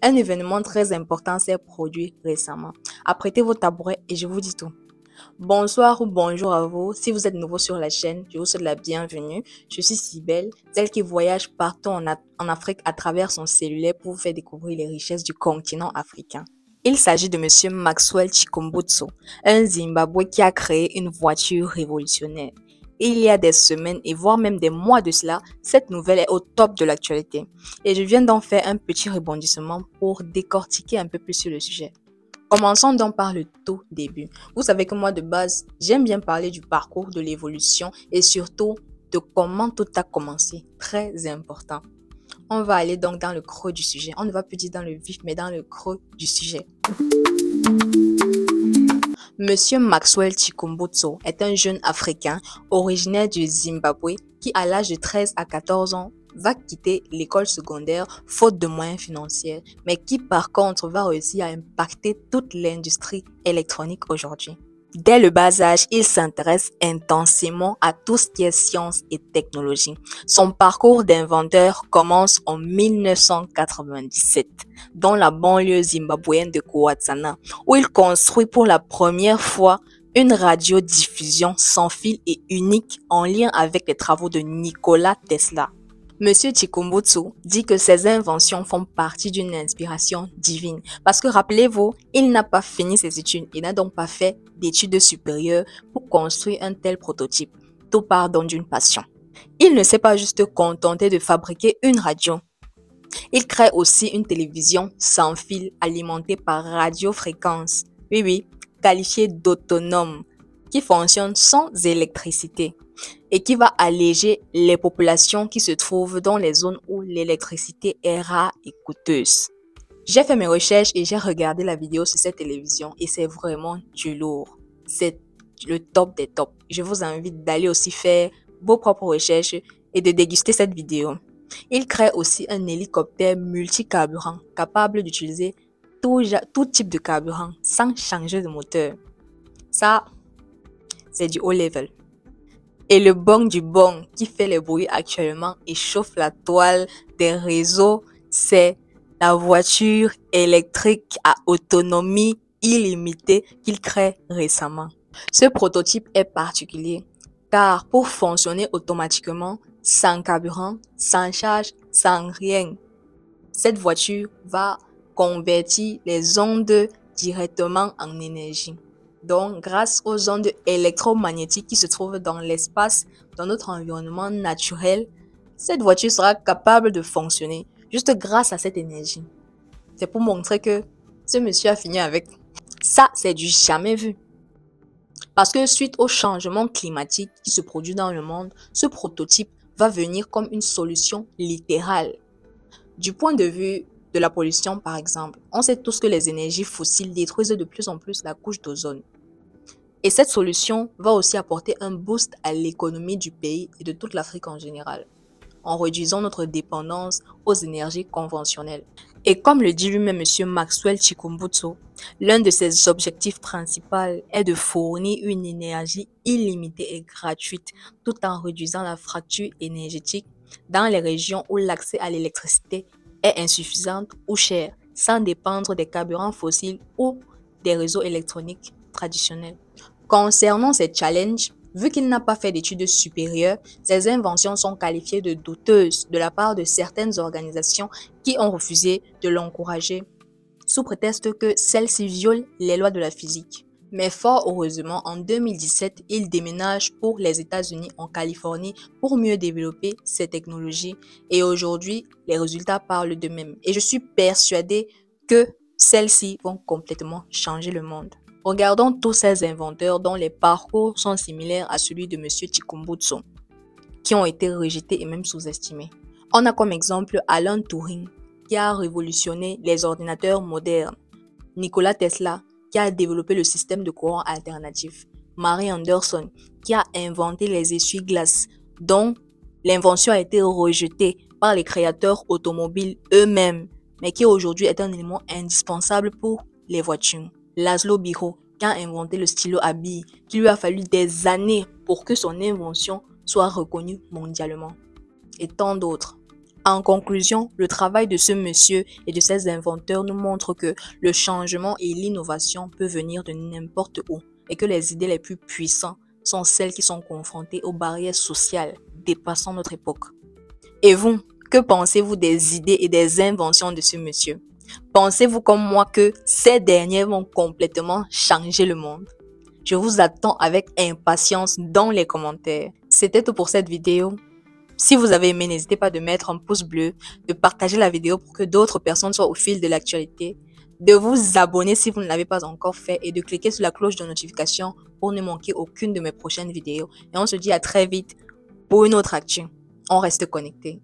Un événement très important s'est produit récemment. Apprêtez vos tabourets et je vous dis tout. Bonsoir ou bonjour à vous. Si vous êtes nouveau sur la chaîne, je vous souhaite la bienvenue. Je suis Cybèle, celle qui voyage partout en Afrique à travers son cellulaire pour vous faire découvrir les richesses du continent africain. Il s'agit de Monsieur Maxwell Chikumbutso, un Zimbabwe qui a créé une voiture révolutionnaire. Il y a des semaines et voire même des mois de cela, cette nouvelle est au top de l'actualité. Et je viens d'en faire un petit rebondissement pour décortiquer un peu plus sur le sujet. Commençons donc par le tout début. Vous savez que moi de base, j'aime bien parler du parcours, de l'évolution et surtout de comment tout a commencé. Très important. On va aller donc dans le creux du sujet. On ne va plus dire dans le vif, mais dans le creux du sujet. Monsieur Maxwell Chikumbutso est un jeune Africain originaire du Zimbabwe qui, à l'âge de 13 à 14 ans, va quitter l'école secondaire faute de moyens financiers, mais qui par contre va réussir à impacter toute l'industrie électronique aujourd'hui. Dès le bas âge, il s'intéresse intensément à tout ce qui est science et technologie. Son parcours d'inventeur commence en 1997, dans la banlieue zimbabwéenne de Kwatsana, où il construit pour la première fois une radiodiffusion sans fil et unique en lien avec les travaux de Nikola Tesla. Monsieur Chikumbutso dit que ses inventions font partie d'une inspiration divine. Parce que rappelez-vous, il n'a pas fini ses études. Il n'a donc pas fait d'études supérieures pour construire un tel prototype. Tout part donc d'une passion. Il ne s'est pas juste contenté de fabriquer une radio. Il crée aussi une télévision sans fil alimentée par radiofréquence. Oui, qualifiée d'autonome, qui fonctionne sans électricité et qui va alléger les populations qui se trouvent dans les zones où l'électricité est rare et coûteuse. J'ai fait mes recherches et j'ai regardé la vidéo sur cette télévision et c'est vraiment du lourd. C'est le top des tops. Je vous invite d'aller aussi faire vos propres recherches et de déguster cette vidéo. Il crée aussi un hélicoptère multicarburant capable d'utiliser tout type de carburant sans changer de moteur. Ça, c'est du haut level. Et le bong du bong qui fait le bruit actuellement et chauffe la toile des réseaux, c'est la voiture électrique à autonomie illimitée qu'il crée récemment. Ce prototype est particulier car pour fonctionner automatiquement, sans carburant, sans charge, sans rien, cette voiture va convertir les ondes directement en énergie. Donc, grâce aux ondes électromagnétiques qui se trouvent dans l'espace, dans notre environnement naturel, cette voiture sera capable de fonctionner juste grâce à cette énergie. C'est pour montrer que ce monsieur a fini avec. Ça, c'est du jamais vu. Parce que suite au changement climatique qui se produit dans le monde, ce prototype va venir comme une solution littérale. Du point de vue de la pollution, par exemple, on sait tous que les énergies fossiles détruisent de plus en plus la couche d'ozone. Et cette solution va aussi apporter un boost à l'économie du pays et de toute l'Afrique en général, en réduisant notre dépendance aux énergies conventionnelles. Et comme le dit lui-même M. Maxwell Chikumbutso, l'un de ses objectifs principaux est de fournir une énergie illimitée et gratuite tout en réduisant la fracture énergétique dans les régions où l'accès à l'électricité est insuffisant ou cher, sans dépendre des carburants fossiles ou des réseaux électroniques traditionnels. Concernant ces challenges, vu qu'il n'a pas fait d'études supérieures, ses inventions sont qualifiées de douteuses de la part de certaines organisations qui ont refusé de l'encourager, sous prétexte que celle-ci viole les lois de la physique. Mais fort heureusement, en 2017, il déménage pour les États-Unis en Californie pour mieux développer ces technologies. Et aujourd'hui, les résultats parlent d'eux-mêmes. Et je suis persuadée que celles-ci vont complètement changer le monde. Regardons tous ces inventeurs dont les parcours sont similaires à celui de M. Chikumbutso, qui ont été rejetés et même sous-estimés. On a comme exemple Alan Turing, qui a révolutionné les ordinateurs modernes, Nikola Tesla, qui a développé le système de courant alternatif, Mary Anderson, qui a inventé les essuie-glaces, dont l'invention a été rejetée par les créateurs automobiles eux-mêmes, mais qui aujourd'hui est un élément indispensable pour les voitures. Laszlo Biro, qui a inventé le stylo à billes, qui lui a fallu des années pour que son invention soit reconnue mondialement. Et tant d'autres. En conclusion, le travail de ce monsieur et de ses inventeurs nous montre que le changement et l'innovation peuvent venir de n'importe où et que les idées les plus puissantes sont celles qui sont confrontées aux barrières sociales dépassant notre époque. Et vous, que pensez-vous des idées et des inventions de ce monsieur? Pensez-vous comme moi que ces dernières vont complètement changer le monde? Je vous attends avec impatience dans les commentaires. C'était tout pour cette vidéo. Si vous avez aimé, n'hésitez pas de mettre un pouce bleu, de partager la vidéo pour que d'autres personnes soient au fil de l'actualité, de vous abonner si vous ne l'avez pas encore fait et de cliquer sur la cloche de notification pour ne manquer aucune de mes prochaines vidéos. Et on se dit à très vite pour une autre actu. On reste connecté.